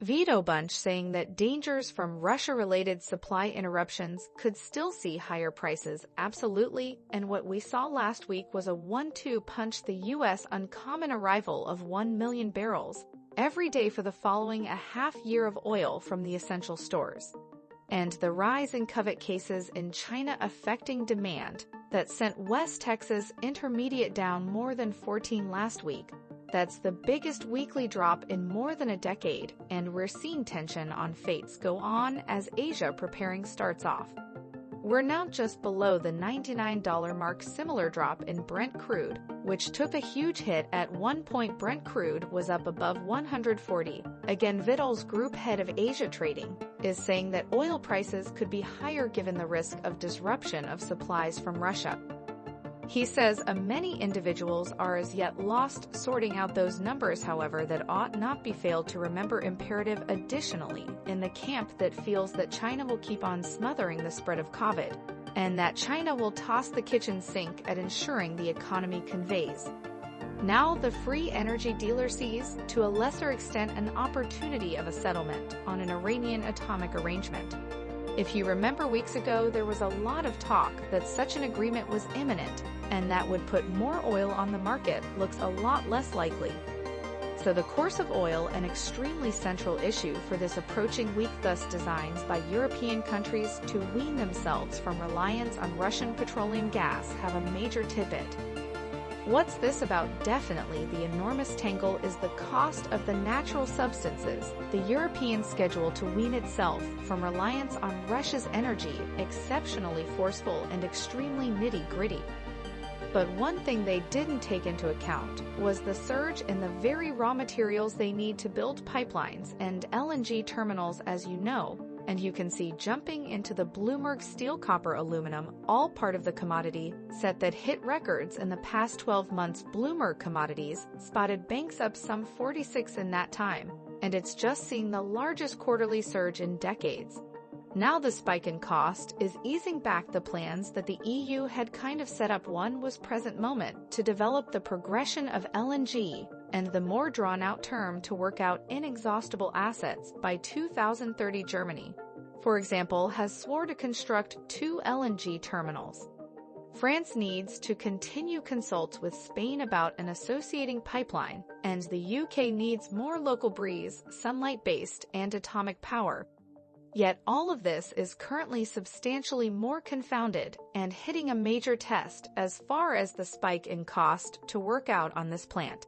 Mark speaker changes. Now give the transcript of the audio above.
Speaker 1: Veto bunch saying that dangers from Russia-related supply interruptions could still see higher prices. Absolutely, and what we saw last week was a 1-2 punch. The U.S. uncommon arrival of 1 million barrels every day for the following a half year of oil from the essential stores. And the rise in COVID cases in China affecting demand that sent West Texas Intermediate down more than 14 last week. That's the biggest weekly drop in more than a decade, and we're seeing tension on fates go on as Asia preparing starts off. We're now just below the $99 mark. Similar drop in Brent crude, which took a huge hit at one point. Brent crude was up above 140. Again, Vitals Group head of Asia trading is saying that oil prices could be higher given the risk of disruption of supplies from Russia. He says many individuals are as yet lost sorting out those numbers, however, that ought not be failed to remember imperative. Additionally, in the camp that feels that China will keep on smothering the spread of COVID, and that China will toss the kitchen sink at ensuring the economy conveys. Now the free energy dealer sees, to a lesser extent, an opportunity of a settlement on an Iranian atomic arrangement. If you remember weeks ago, there was a lot of talk that such an agreement was imminent, and that would put more oil on the market. Looks a lot less likely. So the course of oil, an extremely central issue for this approaching week, thus designs by European countries to wean themselves from reliance on Russian petroleum gas, have a major tidbit. What's this about? Definitely the enormous tangle is the cost of the natural substances. The European schedule to wean itself from reliance on Russia's energy, exceptionally forceful and extremely nitty-gritty. But one thing they didn't take into account was the surge in the very raw materials they need to build pipelines and LNG terminals, as you know, and you can see jumping into the Bloomberg steel, copper, aluminum, all part of the commodity set that hit records in the past 12 months. Bloomberg Commodities spotted banks up some 46 in that time, and it's just seen the largest quarterly surge in decades. Now the spike in cost is easing back the plans that the EU had kind of set up. One was present moment to develop the progression of LNG, and the more drawn-out term to work out inexhaustible assets by 2030. Germany, for example, has sworn to construct 2 LNG terminals. France needs to continue consults with Spain about an associating pipeline, and the UK needs more local breeze, sunlight-based, and atomic power. Yet all of this is currently substantially more confounded and hitting a major test as far as the spike in cost to work out on this plant.